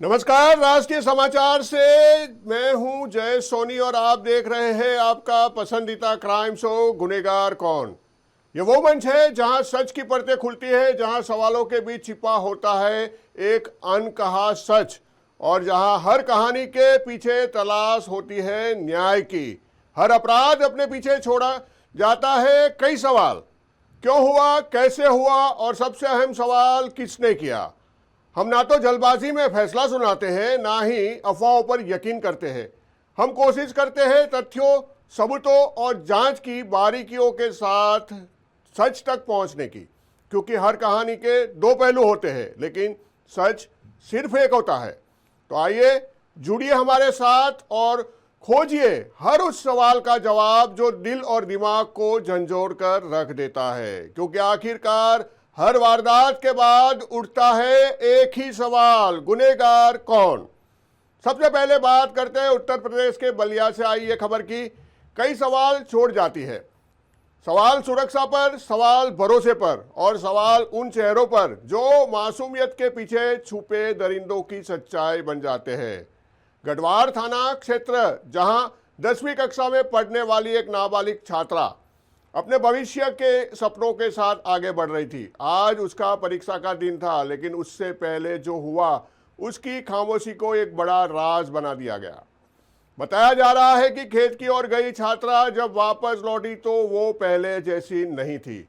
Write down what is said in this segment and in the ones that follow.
नमस्कार, राष्ट्रीय समाचार से मैं हूं जय सोनी और आप देख रहे हैं आपका पसंदीदा क्राइम शो गुनहगार कौन। ये वो मंच है जहां सच की परतें खुलती है, जहां सवालों के बीच छिपा होता है एक अनकहा सच, और जहां हर कहानी के पीछे तलाश होती है न्याय की। हर अपराध अपने पीछे छोड़ा जाता है कई सवाल, क्यों हुआ, कैसे हुआ, और सबसे अहम सवाल, किसने किया। हम ना तो जल्दबाजी में फैसला सुनाते हैं, ना ही अफवाहों पर यकीन करते हैं। हम कोशिश करते हैं तथ्यों, सबूतों और जांच की बारीकियों के साथ सच तक पहुंचने की, क्योंकि हर कहानी के दो पहलू होते हैं, लेकिन सच सिर्फ एक होता है। तो आइए जुड़िए हमारे साथ और खोजिए हर उस सवाल का जवाब जो दिल और दिमाग को झंझोड़ कर रख देता है, क्योंकि आखिरकार हर वारदात के बाद उठता है एक ही सवाल, गुनहगार कौन। सबसे पहले बात करते हैं उत्तर प्रदेश के बलिया से आई ये खबर की कई सवाल छोड़ जाती है। सवाल सुरक्षा पर, सवाल भरोसे पर, और सवाल उन चेहरों पर जो मासूमियत के पीछे छुपे दरिंदों की सच्चाई बन जाते हैं। गढ़वार थाना क्षेत्र, जहां 10वीं कक्षा में पढ़ने वाली एक नाबालिग छात्रा अपने भविष्य के सपनों के साथ आगे बढ़ रही थी। आज उसका परीक्षा का दिन था, लेकिन उससे पहले जो हुआ उसकी खामोशी को एक बड़ा राज बना दिया गया। बताया जा रहा है कि खेत की ओर गई छात्रा जब वापस लौटी तो वो पहले जैसी नहीं थी।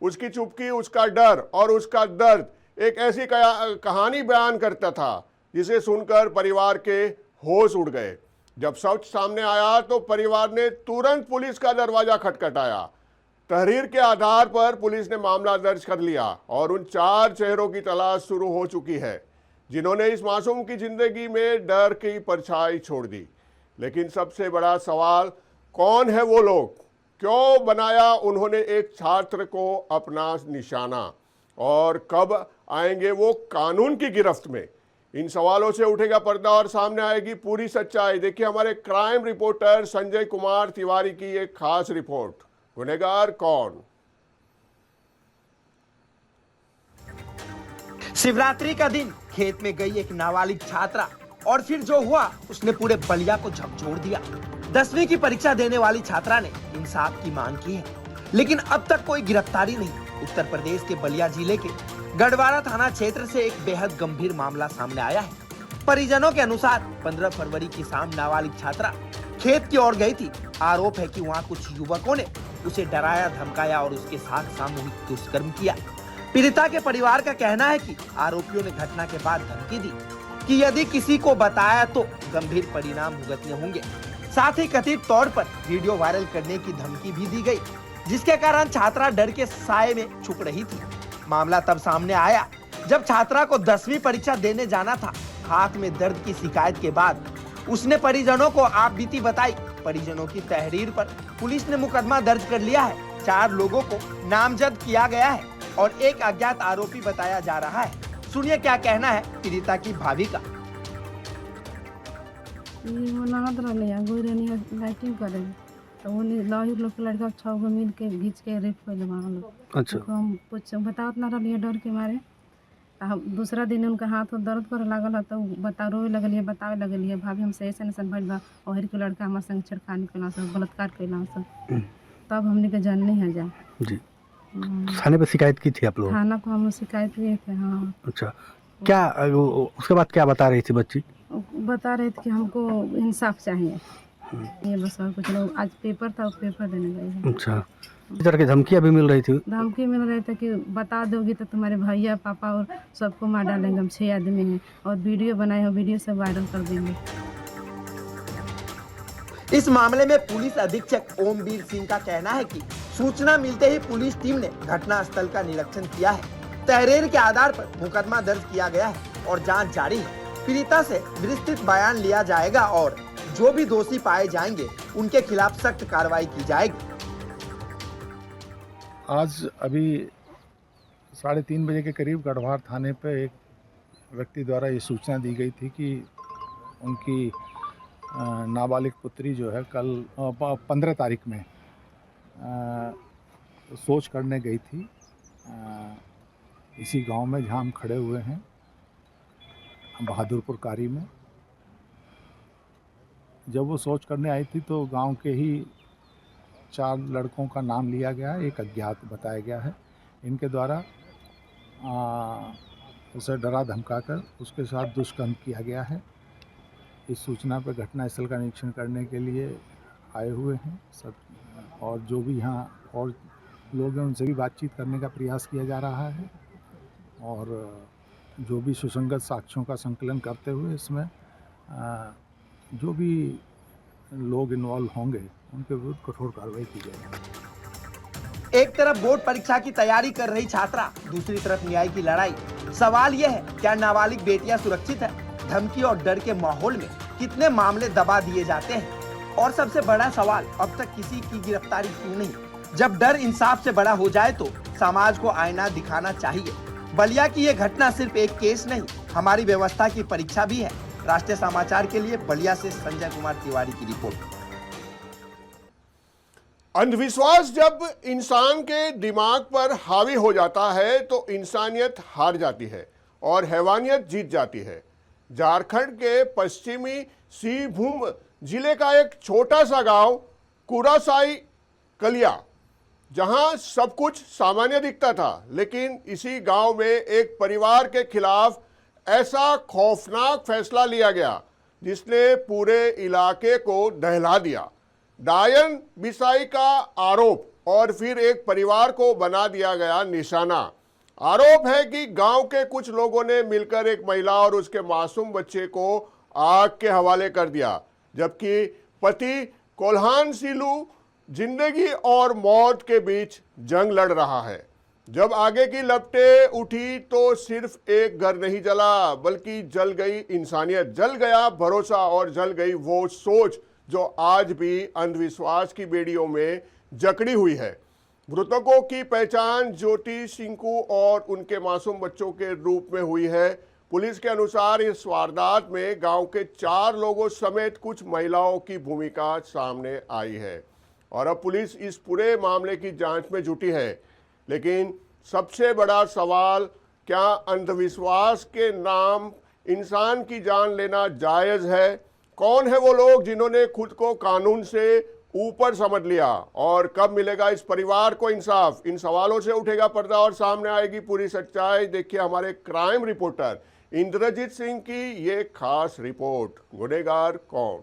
उसकी चुप्पी, उसका डर और उसका दर्द एक ऐसी कहानी बयान करता था जिसे सुनकर परिवार के होश उड़ गए। जब सच सामने आया तो परिवार ने तुरंत पुलिस का दरवाजा खटखटाया। तहरीर के आधार पर पुलिस ने मामला दर्ज कर लिया और उन 4 चेहरों की तलाश शुरू हो चुकी है जिन्होंने इस मासूम की जिंदगी में डर की परछाई छोड़ दी। लेकिन सबसे बड़ा सवाल, कौन है वो लोग, क्यों बनाया उन्होंने एक छात्र को अपना निशाना, और कब आएंगे वो कानून की गिरफ्त में। इन सवालों से उठेगा पर्दा और सामने आएगी पूरी सच्चाई। देखिए हमारे क्राइम रिपोर्टर संजय कुमार तिवारी की एक खास रिपोर्ट, गुनहगार कौन। शिवरात्रि का दिन, खेत में गई एक नाबालिग छात्रा, और फिर जो हुआ उसने पूरे बलिया को झकझोर दिया। 10वीं की परीक्षा देने वाली छात्रा ने इंसाफ की मांग की है, लेकिन अब तक कोई गिरफ्तारी नहीं। उत्तर प्रदेश के बलिया जिले के गढ़वारा थाना क्षेत्र से एक बेहद गंभीर मामला सामने आया है। परिजनों के अनुसार 15 फरवरी की शाम नाबालिग छात्रा खेत की ओर गई थी। आरोप है कि वहां कुछ युवकों ने उसे डराया, धमकाया और उसके साथ सामूहिक दुष्कर्म किया। पीड़िता के परिवार का कहना है कि आरोपियों ने घटना के बाद धमकी दी कि यदि किसी को बताया तो गंभीर परिणाम भुगतने होंगे। साथ ही कथित तौर पर वीडियो वायरल करने की धमकी भी दी गई, जिसके कारण छात्रा डर के साए में छुप रही थी। मामला तब सामने आया जब छात्रा को 10वीं परीक्षा देने जाना था। हाथ में दर्द की शिकायत के बाद उसने परिजनों को आपबीती बताई। परिजनों की तहरीर पर पुलिस ने मुकदमा दर्ज कर लिया है। 4 लोगों को नामजद किया गया है और एक अज्ञात आरोपी बताया जा रहा है। सुनिए क्या कहना है पीड़िता की भाभी का। तो वो लाहिर लोग के लड़का 6 गो मिल के घींच के रेप कर दिया हम लोग। अच्छा। तो हम कुछ बतावत ना रहिए डर के मारे। तो हम दूसरा दिन उनका हाथ दर्द करे लागल है, तो बता रोए लगलिए, बतावे लगलिए भाभी हमसे ऐसे ऐसा भइल बा, ओहर के लड़का हमारे संग छेड़खानी कैला, सब बलात्कार कैला सब। तब हमने के जानने हैं जा जी। थाने पे शिकायत की थी आप लोग? थाना को हम शिकायत किए थे। हाँ। अच्छा, क्या उसके बाद क्या बता रही थी बच्ची? बता रहे थे कि हमको इंसाफ चाहिए, ये बस, और कुछ लोग। आज पेपर था, पेपर देने गए हैं। अच्छा, इस तरह की धमकियाँ भी मिल रही थी? धमकी मिल रही थी कि बता दोगी तो तुम्हारे भैया, पापा और सबको मार डालेंगे, हम 6 आदमी हैं, और वीडियो बनाए हो, वीडियो से वायरल कर देंगे। इस मामले में पुलिस अधीक्षक ओमवीर सिंह का कहना है कि सूचना मिलते ही पुलिस टीम ने घटना स्थल का निरीक्षण किया है। तहरीर के आधार पर मुकदमा दर्ज किया गया है और जांच जारी है। पीड़िता से विस्तृत बयान लिया जाएगा और जो भी दोषी पाए जाएंगे उनके खिलाफ सख्त कार्रवाई की जाएगी। आज अभी 3:30 बजे के करीब गढ़वार थाने पे एक व्यक्ति द्वारा ये सूचना दी गई थी कि उनकी नाबालिग पुत्री जो है कल 15 तारीख में शौच करने गई थी इसी गांव में जहां हम खड़े हुए हैं। बहादुरपुर कारी में। जब वो शौच करने आई थी तो गांव के ही 4 लड़कों का नाम लिया गया है, एक अज्ञात बताया गया है। इनके द्वारा उसे डरा धमकाकर उसके साथ दुष्कर्म किया गया है। इस सूचना पर घटनास्थल का निरीक्षण करने के लिए आए हुए हैं सब, और जो भी यहाँ और लोग हैं उनसे भी बातचीत करने का प्रयास किया जा रहा है, और जो भी सुसंगत साक्ष्यों का संकलन करते हुए इसमें जो भी लोग इन्वॉल्व होंगे उनके विरुद्ध कठोर कार्रवाई की जाएगी। एक तरफ बोर्ड परीक्षा की तैयारी कर रही छात्रा, दूसरी तरफ न्याय की लड़ाई। सवाल यह है, क्या नाबालिग बेटियां सुरक्षित है? धमकी और डर के माहौल में कितने मामले दबा दिए जाते हैं? और सबसे बड़ा सवाल, अब तक किसी की गिरफ्तारी क्यों नहीं? जब डर इंसाफ से बड़ा हो जाए तो समाज को आईना दिखाना चाहिए। बलिया की यह घटना सिर्फ एक केस नहीं, हमारी व्यवस्था की परीक्षा भी है। राष्ट्रीय समाचार के लिए बलिया से संजय कुमार तिवारी की रिपोर्ट। अंधविश्वास जब इंसान के दिमाग पर हावी हो जाता है तो इंसानियत हार जाती है और हैवानियत जीत जाती है। झारखंड के पश्चिमी सिंहभूम जिले का एक छोटा सा गांव कुरासाई कलिया, जहां सब कुछ सामान्य दिखता था, लेकिन इसी गांव में एक परिवार के खिलाफ ऐसा खौफनाक फैसला लिया गया जिसने पूरे इलाके को दहला दिया। डायन बिसाई का आरोप और फिर एक परिवार को बना दिया गया निशाना। आरोप है कि गांव के कुछ लोगों ने मिलकर एक महिला और उसके मासूम बच्चे को आग के हवाले कर दिया, जबकि पति कोल्हान सिलू जिंदगी और मौत के बीच जंग लड़ रहा है। जब आगे की लपटें उठी तो सिर्फ एक घर नहीं जला, बल्कि जल गई इंसानियत, जल गया भरोसा और जल गई वो सोच जो आज भी अंधविश्वास की बेड़ियों में जकड़ी हुई है। मृतकों की पहचान ज्योति सिंकू और उनके मासूम बच्चों के रूप में हुई है। पुलिस के अनुसार इस वारदात में गांव के 4 लोगों समेत कुछ महिलाओं की भूमिका सामने आई है और अब पुलिस इस पूरे मामले की जांच में जुटी है। लेकिन सबसे बड़ा सवाल, क्या अंधविश्वास के नाम इंसान की जान लेना जायज़ है? कौन है वो लोग जिन्होंने खुद को कानून से ऊपर समझ लिया और कब मिलेगा इस परिवार को इंसाफ? इन सवालों से उठेगा पर्दा और सामने आएगी पूरी सच्चाई। देखिए हमारे क्राइम रिपोर्टर इंद्रजीत सिंह की ये खास रिपोर्ट, गुनहगार कौन?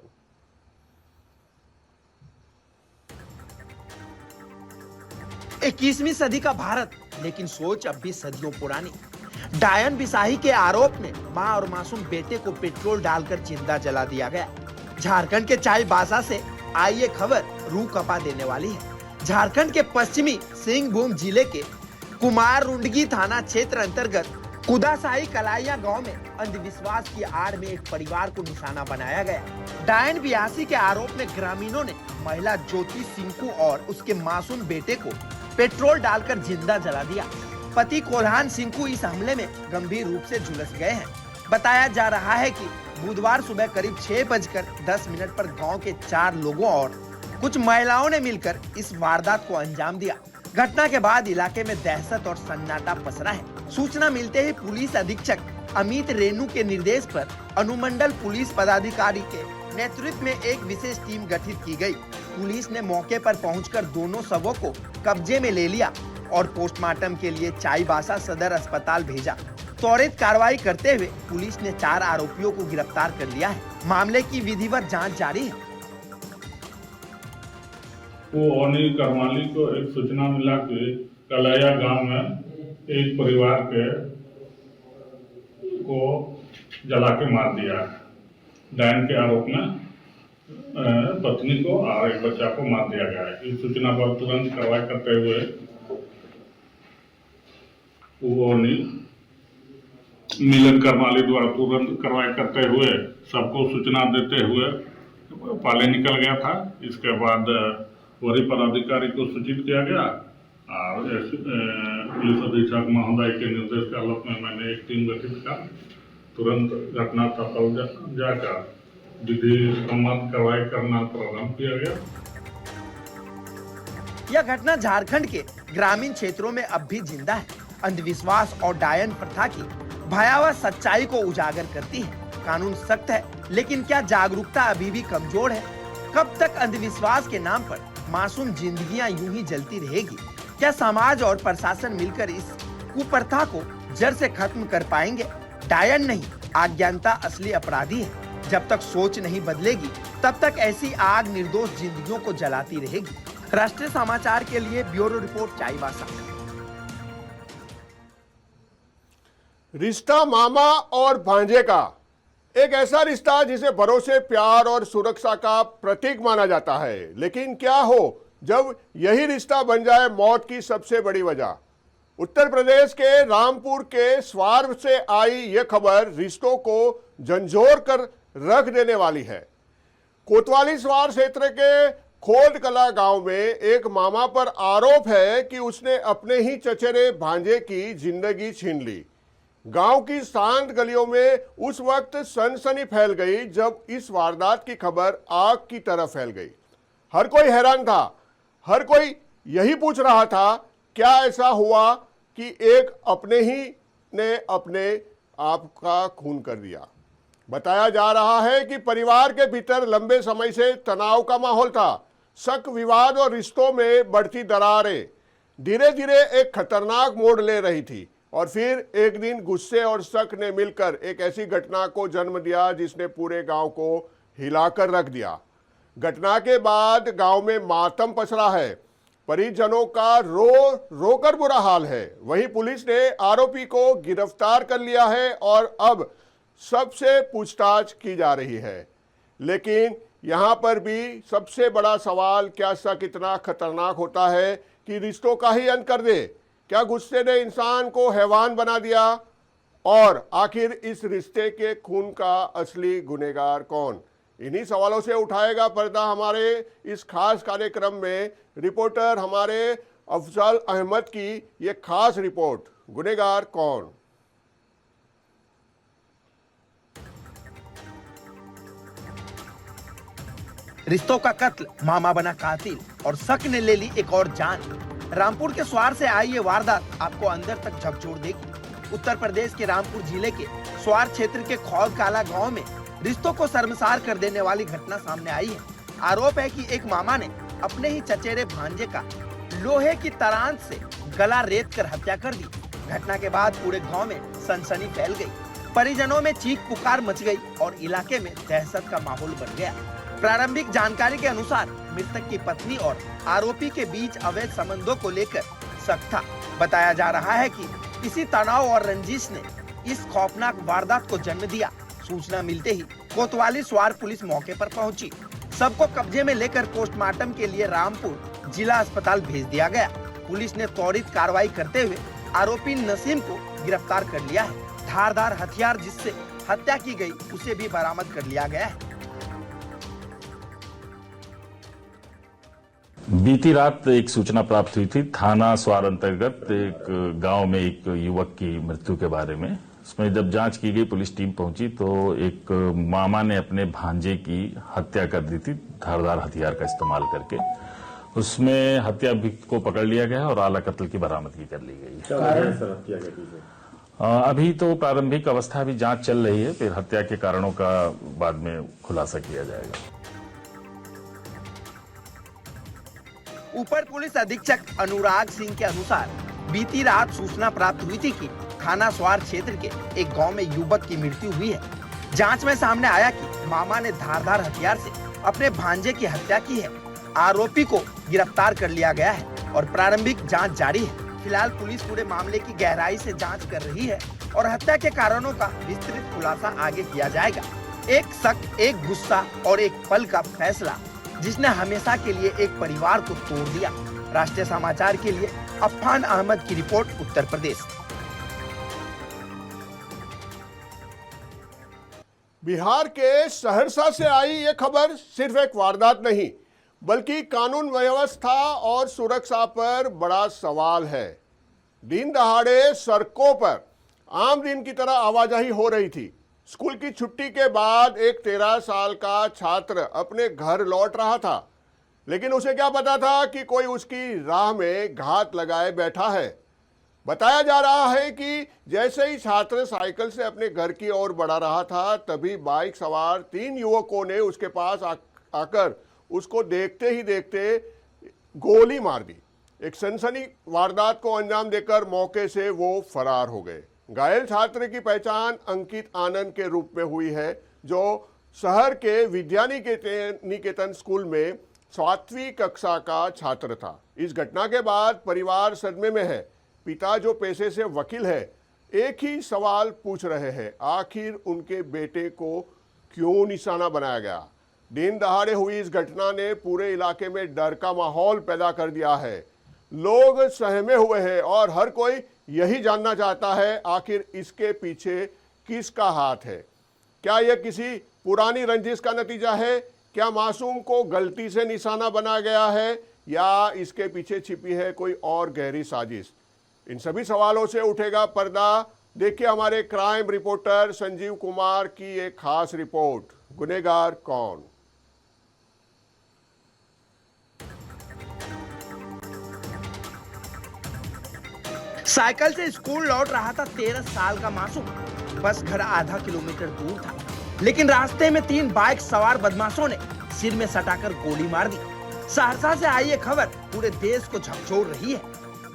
इक्कीसवीं सदी का भारत, लेकिन सोच अब भी सदियों पुरानी। डायन बिसाही के आरोप में मां और मासूम बेटे को पेट्रोल डालकर जिंदा जला दिया गया। झारखंड के चाईबासा से आई ये खबर रूह कपा देने वाली है। झारखंड के पश्चिमी सिंहभूम जिले के कुमाररुंडगी थाना क्षेत्र अंतर्गत कुदासाई कलाइया गांव में अंधविश्वास की आड़ में एक परिवार को निशाना बनाया गया। डायन बिसाही के आरोप में ग्रामीणों ने महिला ज्योति सिंकू और उसके मासूम बेटे को पेट्रोल डालकर जिंदा जला दिया। पति कोल्हान सिंकू इस हमले में गंभीर रूप से झुलस गए हैं। बताया जा रहा है कि बुधवार सुबह करीब 6:10 पर गांव के 4 लोगों और कुछ महिलाओं ने मिलकर इस वारदात को अंजाम दिया। घटना के बाद इलाके में दहशत और सन्नाटा पसरा है। सूचना मिलते ही पुलिस अधीक्षक अमित रेणु के निर्देश पर अनुमंडल पुलिस पदाधिकारी के नेतृत्व में एक विशेष टीम गठित की गई। पुलिस ने मौके पर पहुंचकर दोनों शवों को कब्जे में ले लिया और पोस्टमार्टम के लिए चाईबासा सदर अस्पताल भेजा। त्वरित कार्रवाई करते हुए पुलिस ने 4 आरोपियों को गिरफ्तार कर लिया है। मामले की विधिवत जांच जारी है। वो ओनी करमाली को एक सूचना मिला कि कलाया गांव में एक परिवार के को जला के मार दिया। डायन के आरोप में पत्नी को और एक बच्चा को मार दिया गया है। इस सूचना पर तुरंत कार्रवाई करते हुए ओनी मिलन करमाली द्वारा तुरंत कार्रवाई करते हुए सबको सूचना देते हुए पाले निकल गया था। इसके बाद वरीय पदाधिकारी को सूचित किया गया और पुलिस अधीक्षक महोदय के निर्देश के आलोक में मैंने एक टीम गठित कर तुरंत घटनास्थल जाकर विधि सम्मत कार्रवाई करना प्रारंभ किया गया। यह घटना झारखंड के ग्रामीण क्षेत्रों में अब भी जिंदा है। अंधविश्वास और डायन प्रथा की भयावह सच्चाई को उजागर करती है। कानून सख्त है, लेकिन क्या जागरूकता अभी भी कमजोर है? कब तक अंधविश्वास के नाम पर मासूम जिंदगियां यूं ही जलती रहेगी? क्या समाज और प्रशासन मिलकर इस कुप्रथा को जड़ से खत्म कर पाएंगे? डायन नहीं, अज्ञानता असली अपराधी है। जब तक सोच नहीं बदलेगी, तब तक ऐसी आग निर्दोष जिंदगियों को जलाती रहेगी। राष्ट्रीय समाचार के लिए ब्यूरो रिपोर्ट चाईबासा। रिश्ता मामा और भांजे का, एक ऐसा रिश्ता जिसे भरोसे, प्यार और सुरक्षा का प्रतीक माना जाता है। लेकिन क्या हो जब यही रिश्ता बन जाए मौत की सबसे बड़ी वजह? उत्तर प्रदेश के रामपुर के स्वार से आई यह खबर रिश्तों को झंझोर कर रख देने वाली है। कोतवाली स्वार क्षेत्र के खोद कला गांव में एक मामा पर आरोप है कि उसने अपने ही चचेरे भांजे की जिंदगी छीन ली। गांव की शांत गलियों में उस वक्त सनसनी फैल गई जब इस वारदात की खबर आग की तरह फैल गई। हर कोई हैरान था, हर कोई यही पूछ रहा था, क्या ऐसा हुआ कि एक अपने ही ने अपने आप का खून कर दिया? बताया जा रहा है कि परिवार के भीतर लंबे समय से तनाव का माहौल था। शक, विवाद और रिश्तों में बढ़ती दरारें धीरे धीरे एक खतरनाक मोड़ ले रही थी। और फिर एक दिन गुस्से और शक ने मिलकर एक ऐसी घटना को जन्म दिया जिसने पूरे गांव को हिलाकर रख दिया। घटना के बाद गांव में मातम पसरा है, परिजनों का रो कर बुरा हाल है। वहीं पुलिस ने आरोपी को गिरफ्तार कर लिया है और अब सबसे पूछताछ की जा रही है। लेकिन यहाँ पर भी सबसे बड़ा सवाल, क्या शक इतना खतरनाक होता है कि रिश्तों का ही अंत कर दे? क्या गुस्से ने इंसान को हैवान बना दिया? और आखिर इस रिश्ते के खून का असली गुनहगार कौन? इन्हीं सवालों से उठाएगा पर्दा हमारे इस खास कार्यक्रम में रिपोर्टर हमारे अफजल अहमद की ये खास रिपोर्ट, गुनहगार कौन। रिश्तों का कत्ल, मामा बना कातिल और शक ने ले ली एक और जान। रामपुर के स्वार से आई ये वारदात आपको अंदर तक झकझोर देगी। उत्तर प्रदेश के रामपुर जिले के स्वार क्षेत्र के खौद काला गांव में रिश्तों को शर्मसार कर देने वाली घटना सामने आई है। आरोप है कि एक मामा ने अपने ही चचेरे भांजे का लोहे की तरान से गला रेत कर हत्या कर दी। घटना के बाद पूरे गांव में सनसनी फैल गई, परिजनों में चीख पुकार मच गई और इलाके में दहशत का माहौल बन गया। प्रारंभिक जानकारी के अनुसार मृतक की पत्नी और आरोपी के बीच अवैध संबंधों को लेकर शक था। बताया जा रहा है कि इसी तनाव और रंजिश ने इस खौफनाक वारदात को जन्म दिया। सूचना मिलते ही कोतवाली स्वार पुलिस मौके पर पहुंची। सबको कब्जे में लेकर पोस्टमार्टम के लिए रामपुर जिला अस्पताल भेज दिया गया। पुलिस ने त्वरित कार्रवाई करते हुए आरोपी नसीम को गिरफ्तार कर लिया है। धारदार हथियार जिससे हत्या की गई उसे भी बरामद कर लिया गया है। बीती रात एक सूचना प्राप्त हुई थी थाना स्वार अंतर्गत एक गांव में एक युवक की मृत्यु के बारे में। उसमें जब जांच की गई, पुलिस टीम पहुंची तो एक मामा ने अपने भांजे की हत्या कर दी थी धारदार हथियार का इस्तेमाल करके। उसमें हत्या अभियुक्त को पकड़ लिया गया और आला कत्ल की बरामदगी कर ली गई। अभी तो प्रारंभिक अवस्था, अभी जांच चल रही है, फिर हत्या के कारणों का बाद में खुलासा किया जाएगा। ऊपर पुलिस अधीक्षक अनुराग सिंह के अनुसार बीती रात सूचना प्राप्त हुई थी कि थाना स्वार क्षेत्र के एक गांव में युवक की मृत्यु हुई है। जांच में सामने आया कि मामा ने धारदार हथियार से अपने भांजे की हत्या की है। आरोपी को गिरफ्तार कर लिया गया है और प्रारंभिक जांच जारी है। फिलहाल पुलिस पूरे मामले की गहराई से जांच कर रही है और हत्या के कारणों का विस्तृत खुलासा आगे किया जाएगा। एक शक, एक गुस्सा और एक पल का फैसला जिसने हमेशा के लिए एक परिवार को तोड़ दिया। राष्ट्रीय समाचार के लिए अफान अहमद की रिपोर्ट, उत्तर प्रदेश। बिहार के सहरसा से आई ये खबर सिर्फ एक वारदात नहीं, बल्कि कानून व्यवस्था और सुरक्षा पर बड़ा सवाल है। दिन दहाड़े सड़कों पर आम दिन की तरह आवाजाही हो रही थी। स्कूल की छुट्टी के बाद एक 13 साल का छात्र अपने घर लौट रहा था, लेकिन उसे क्या पता था कि कोई उसकी राह में घात लगाए बैठा है। बताया जा रहा है कि जैसे ही छात्र साइकिल से अपने घर की ओर बढ़ा रहा था, तभी बाइक सवार 3 युवकों ने उसके पास आकर उसको देखते ही देखते गोली मार दी। एक सनसनी वारदात को अंजाम देकर मौके से वो फरार हो गए। घायल छात्र की पहचान अंकित आनंद के रूप में हुई है, जो शहर के विद्यानिकेतन स्कूल में 7वीं कक्षा का छात्र था। इस घटना के बाद परिवार सदमे में है। पिता, जो पेशे से वकील है, एक ही सवाल पूछ रहे हैं, आखिर उनके बेटे को क्यों निशाना बनाया गया। दिन दहाड़े हुई इस घटना ने पूरे इलाके में डर का माहौल पैदा कर दिया है। लोग सहमे हुए हैं और हर कोई यही जानना चाहता है, आखिर इसके पीछे किसका हाथ है। क्या यह किसी पुरानी रंजिश का नतीजा है? क्या मासूम को गलती से निशाना बनाया गया है, या इसके पीछे छिपी है कोई और गहरी साजिश? इन सभी सवालों से उठेगा पर्दा। देखिए हमारे क्राइम रिपोर्टर संजीव कुमार की एक खास रिपोर्ट, गुनहगार कौन। साइकिल से स्कूल लौट रहा था 13 साल का मासूम। बस घर आधा किलोमीटर दूर था, लेकिन रास्ते में 3 बाइक सवार बदमाशों ने सिर में सटाकर गोली मार दी। सहरसा से आई ये खबर पूरे देश को झकझोर रही है।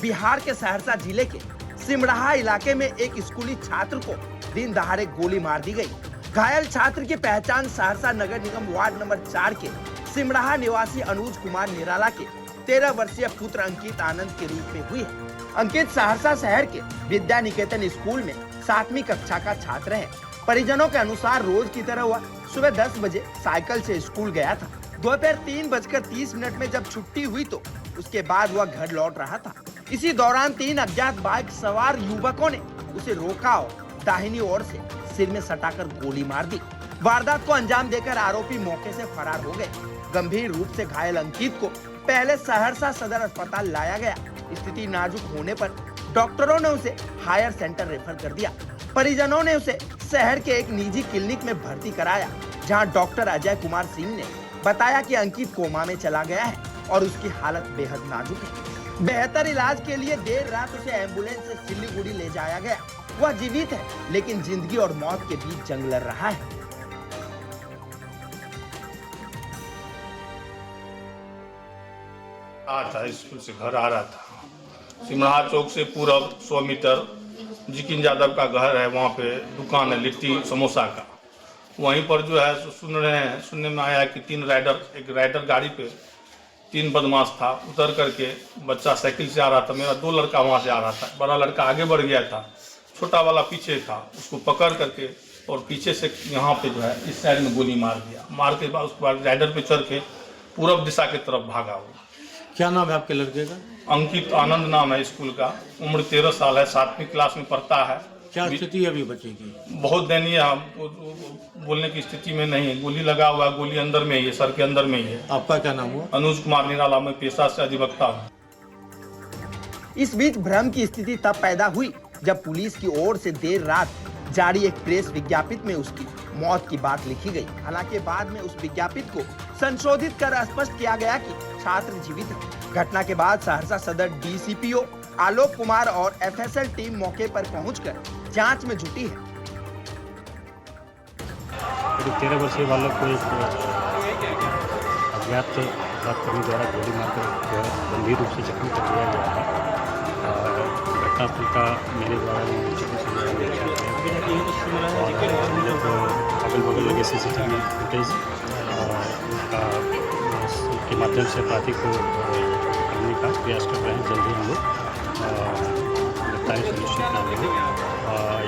बिहार के सहरसा जिले के सिमराहा इलाके में एक स्कूली छात्र को दिन दहाड़े गोली मार दी गई। घायल छात्र की पहचान सहरसा नगर निगम वार्ड नंबर 4 के सिमराहा निवासी अनुज कुमार निराला के 13 वर्षीय पुत्र अंकित आनंद के रूप में हुई है। अंकित सहरसा शहर के विद्यानिकेतन स्कूल में 7वीं कक्षा का छात्र है। परिजनों के अनुसार रोज की तरह वह सुबह 10 बजे साइकिल से स्कूल गया था। दोपहर 3:30 में जब छुट्टी हुई तो उसके बाद वह घर लौट रहा था। इसी दौरान 3 अज्ञात बाइक सवार युवकों ने उसे रोका और दाहिनी ओर से सिर में सटाकर गोली मार दी। वारदात को अंजाम देकर आरोपी मौके से फरार हो गए। गंभीर रूप से घायल अंकित को पहले सहरसा सदर अस्पताल लाया गया। स्थिति नाजुक होने पर डॉक्टरों ने उसे हायर सेंटर रेफर कर दिया। परिजनों ने उसे शहर के एक निजी क्लिनिक में भर्ती कराया, जहां डॉक्टर अजय कुमार सिंह ने बताया कि अंकित कोमा में चला गया है और उसकी हालत बेहद नाजुक है। बेहतर इलाज के लिए देर रात उसे एम्बुलेंस से सिलीगुड़ी ले जाया गया। वह जीवित है, लेकिन जिंदगी और मौत के बीच जंग लड़ रहा है। स्कूल से घर आ रहा था। सिमराहा चौक से पूरब 100 मीटर जिकिन यादव का घर है, वहाँ पे दुकान है लिट्टी समोसा का। वहीं पर जो है सुनने में आया कि एक राइडर गाड़ी पे 3 बदमाश था। उतर करके बच्चा साइकिल से आ रहा था, मेरा 2 लड़का वहाँ से आ रहा था। बड़ा लड़का आगे बढ़ गया था, छोटा वाला पीछे था। उसको पकड़ करके और पीछे से यहाँ पे जो है इस साइड में गोली मार दिया। मार के बाद उसके बाद राइडर पे चढ़ के पूरब दिशा की तरफ भागा हुआ। क्या नाम है आपके लड़के का? अंकित आनंद नाम है स्कूल का। उम्र 13 साल है, 7वीं क्लास में पढ़ता है। क्या स्थिति है अभी बच्चे की? बहुत दयनीय है, बोलने की स्थिति में नहीं है। गोली लगा हुआ है, गोली अंदर में ही है, सर के अंदर में ही है। आपका क्या नाम हुआ? अनुज कुमार निराला, मैं पेशा से अधिवक्ता हूँ। इस बीच भ्रम की स्थिति तब पैदा हुई जब पुलिस की ओर से देर रात जारी एक प्रेस विज्ञापित में उसकी मौत की बात लिखी गई। हालांकि बाद में उस विज्ञापित को संशोधित कर स्पष्ट किया गया कि छात्र जीवित है। घटना के बाद सहरसा सदर डीसीपीओ आलोक कुमार और एफएसएल टीम मौके पर पहुंचकर जांच में जुटी है। 13 वर्षीय बालक को एक अज्ञात अपराधकर्मी द्वारा गोली मारकर गंभीर रूप से जख्मी कर दिया गया है। घटनास्थल का मेरे द्वारा अगल बगल लगे CCTV फुटेज के माध्यम से अपराधी को पकड़ने का प्रयास कर रहे हैं। जल्दी हम लोग गिरफ्तारी सुनिश्चित करेंगे।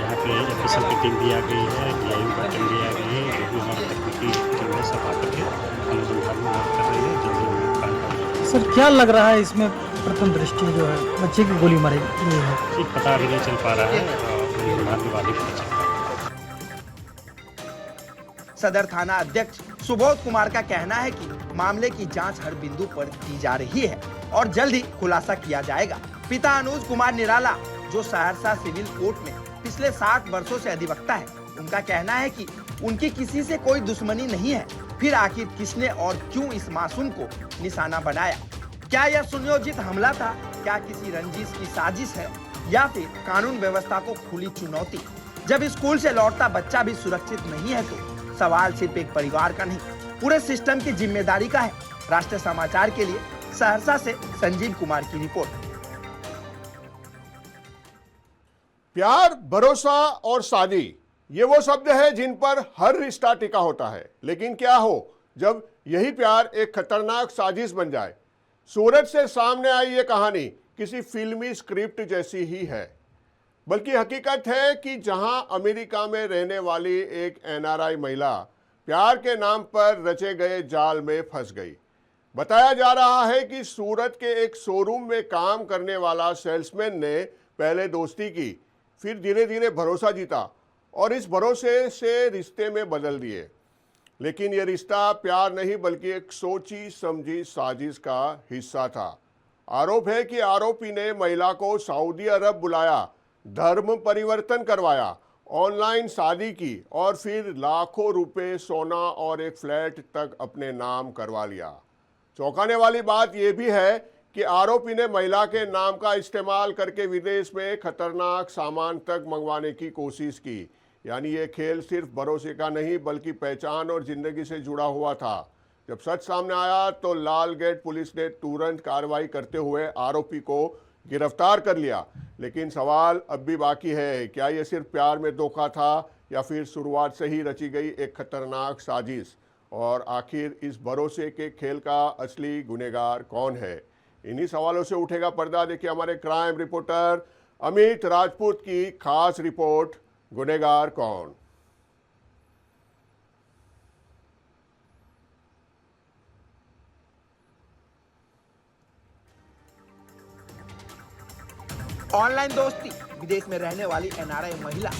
यहाँ पे एफएसएल की टीम भी आ गई है, DIU का टीम भी आ गई है, जो भी हमारी तकनीकी टीम है सब आकर के अनुसंधान में मदद कर रही है। जल्दी हम लोग काम करेंगे। सर क्या लग रहा है इसमें प्रथम दृष्टि जो है बच्चे की गोली मारी गई है? पता अभी नहीं चल पा रहा है, अनुसंधान के बाद ही पता चलेगा। सदर थाना अध्यक्ष सुबोध कुमार का कहना है कि मामले की जांच हर बिंदु पर की जा रही है और जल्द ही खुलासा किया जाएगा। पिता अनुज कुमार निराला, जो सहरसा सिविल कोर्ट में पिछले 7 वर्षों से अधिवक्ता है, उनका कहना है कि उनकी किसी से कोई दुश्मनी नहीं है। फिर आखिर किसने और क्यों इस मासूम को निशाना बनाया? क्या यह सुनियोजित हमला था? क्या किसी रंजिश की साजिश है? या फिर कानून व्यवस्था को खुली चुनौती। जब स्कूल से लौटता बच्चा भी सुरक्षित नहीं है तो सवाल सिर्फ एक परिवार का नहीं, पूरे सिस्टम की जिम्मेदारी का है। राष्ट्रीय समाचार के लिए सहरसा से संजीव कुमार की रिपोर्ट। प्यार, भरोसा और शादी, ये वो शब्द है जिन पर हर रिश्ता टिका होता है। लेकिन क्या हो जब यही प्यार एक खतरनाक साजिश बन जाए। सूरत से सामने आई ये कहानी किसी फिल्मी स्क्रिप्ट जैसी ही है। बल्कि हकीकत है कि जहां अमेरिका में रहने वाली एक एनआरआई महिला प्यार के नाम पर रचे गए जाल में फंस गई। बताया जा रहा है कि सूरत के एक शोरूम में काम करने वाला सेल्समैन ने पहले दोस्ती की, फिर धीरे धीरे भरोसा जीता और इस भरोसे से रिश्ते में बदल दिए। लेकिन यह रिश्ता प्यार नहीं बल्कि एक सोची समझी साजिश का हिस्सा था। आरोप है कि आरोपी ने महिला को सऊदी अरब बुलाया, धर्म परिवर्तन करवाया, ऑनलाइन शादी की और फिर लाखों रुपए, सोना और एक फ्लैट तक अपने नाम करवा लिया। चौंकाने वाली बात यह भी है कि आरोपी ने महिला के नाम का इस्तेमाल करके विदेश में खतरनाक सामान तक मंगवाने की कोशिश की। यानी ये खेल सिर्फ भरोसे का नहीं बल्कि पहचान और जिंदगी से जुड़ा हुआ था। जब सच सामने आया तो लाल गेट पुलिस ने तुरंत कार्रवाई करते हुए आरोपी को गिरफ्तार कर लिया। लेकिन सवाल अब भी बाकी है, क्या ये सिर्फ प्यार में धोखा था या फिर शुरुआत से ही रची गई एक खतरनाक साजिश? और आखिर इस भरोसे के खेल का असली गुनहगार कौन है? इन्हीं सवालों से उठेगा पर्दा। देखिए हमारे क्राइम रिपोर्टर अमित राजपूत की खास रिपोर्ट, गुनहगार कौन। ऑनलाइन दोस्ती, विदेश में रहने वाली एनआरआई महिला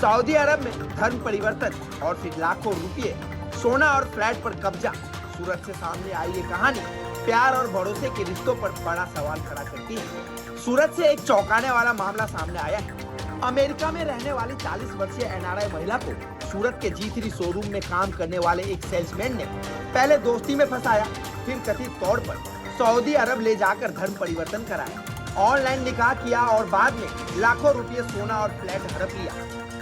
सऊदी अरब में धर्म परिवर्तन और फिर लाखों रुपए, सोना और फ्लैट पर कब्जा। सूरत से सामने आई ये कहानी प्यार और भरोसे के रिश्तों पर बड़ा सवाल खड़ा करती है। सूरत से एक चौंकाने वाला मामला सामने आया है। अमेरिका में रहने वाली 40 वर्षीय एनआरआई महिला को सूरत के G3 शोरूम में काम करने वाले एक सेल्समैन ने पहले दोस्ती में फंसाया, फिर कथित तौर पर सऊदी अरब ले जाकर धर्म परिवर्तन कराया, ऑनलाइन निकाह किया और बाद में लाखों रुपए, सोना और फ्लैट हड़प लिया।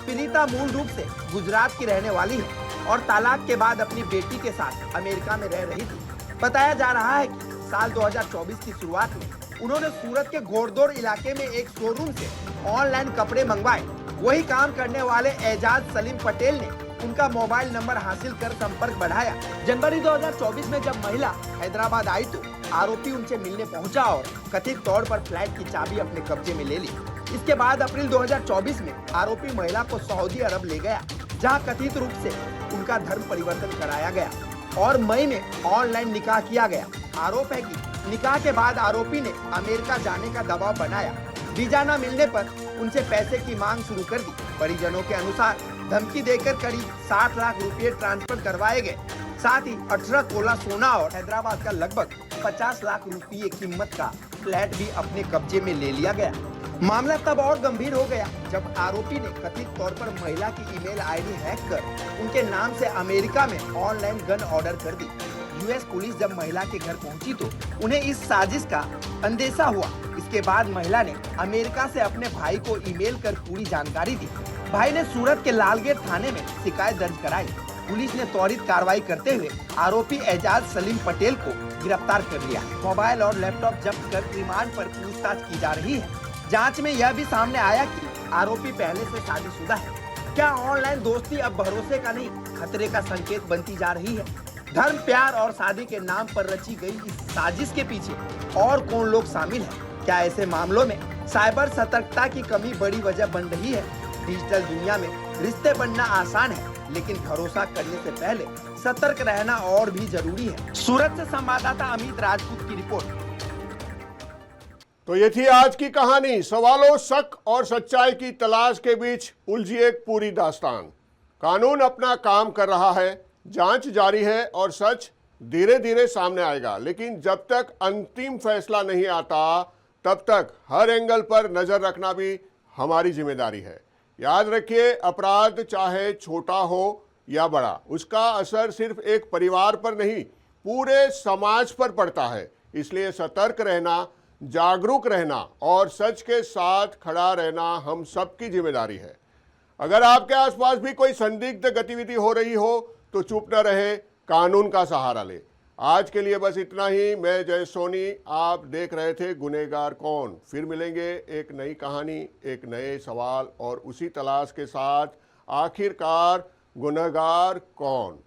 पीड़िता मूल रूप से गुजरात की रहने वाली है और तलाक के बाद अपनी बेटी के साथ अमेरिका में रह रही थी। बताया जा रहा है कि साल 2024 की शुरुआत में उन्होंने सूरत के घोड़दौड़ इलाके में एक शोरूम से ऑनलाइन कपड़े मंगवाए। वही काम करने वाले एजाज सलीम पटेल ने उनका मोबाइल नंबर हासिल कर संपर्क बढ़ाया। जनवरी 2024 में जब महिला हैदराबाद आई तो आरोपी उनसे मिलने पहुंचा और कथित तौर पर फ्लैट की चाबी अपने कब्जे में ले ली। इसके बाद अप्रैल 2024 में आरोपी महिला को सऊदी अरब ले गया, जहां कथित रूप से उनका धर्म परिवर्तन कराया गया और मई में ऑनलाइन निकाह किया गया। आरोप है कि निकाह के बाद आरोपी ने अमेरिका जाने का दबाव बनाया। वीजा न मिलने पर उनसे पैसे की मांग शुरू कर दी। परिजनों के अनुसार धमकी देकर करीब 60 लाख रुपए ट्रांसफर करवाए गए। साथ ही 18 तोला सोना और हैदराबाद का लगभग 50 लाख रुपए कीमत का फ्लैट भी अपने कब्जे में ले लिया गया। मामला तब और गंभीर हो गया जब आरोपी ने कथित तौर पर महिला की ईमेल आईडी हैक कर उनके नाम से अमेरिका में ऑनलाइन गन ऑर्डर कर दी। यूएस पुलिस जब महिला के घर पहुंची तो उन्हें इस साजिश का अंदेशा हुआ। इसके बाद महिला ने अमेरिका से अपने भाई को ईमेल कर पूरी जानकारी दी। भाई ने सूरत के लालगेट थाने में शिकायत दर्ज कराई। पुलिस ने त्वरित कार्रवाई करते हुए आरोपी एजाज सलीम पटेल को गिरफ्तार कर लिया। मोबाइल और लैपटॉप जब्त कर रिमांड पर पूछताछ की जा रही है। जांच में यह भी सामने आया कि आरोपी पहले से शादीशुदा है। क्या ऑनलाइन दोस्ती अब भरोसे का नहीं, खतरे का संकेत बनती जा रही है? धर्म, प्यार और शादी के नाम पर रची गई इस साजिश के पीछे और कौन लोग शामिल हैं? क्या ऐसे मामलों में साइबर सतर्कता की कमी बड़ी वजह बन रही है? डिजिटल दुनिया में रिश्ते बनना आसान है, लेकिन भरोसा करने से पहले सतर्क रहना और भी जरूरी है। सूरत से संवाददाता अमित राजपूत की रिपोर्ट। तो ये थी आज की कहानी। सवालों, शक और सच्चाई की तलाश के बीच उलझी एक पूरी दास्तान। कानून अपना काम कर रहा है, जांच जारी है और सच धीरे धीरे सामने आएगा। लेकिन जब तक अंतिम फैसला नहीं आता तब तक हर एंगल पर नजर रखना भी हमारी जिम्मेदारी है। याद रखिए, अपराध चाहे छोटा हो या बड़ा, उसका असर सिर्फ एक परिवार पर नहीं पूरे समाज पर पड़ता है। इसलिए सतर्क रहना, जागरूक रहना और सच के साथ खड़ा रहना हम सबकी जिम्मेदारी है। अगर आपके आसपास भी कोई संदिग्ध गतिविधि हो रही हो तो चुप न रहे, कानून का सहारा ले। आज के लिए बस इतना ही। मैं जय सोनी, आप देख रहे थे गुनहगार कौन। फिर मिलेंगे एक नई कहानी, एक नए सवाल और उसी तलाश के साथ, आखिरकार गुनहगार कौन।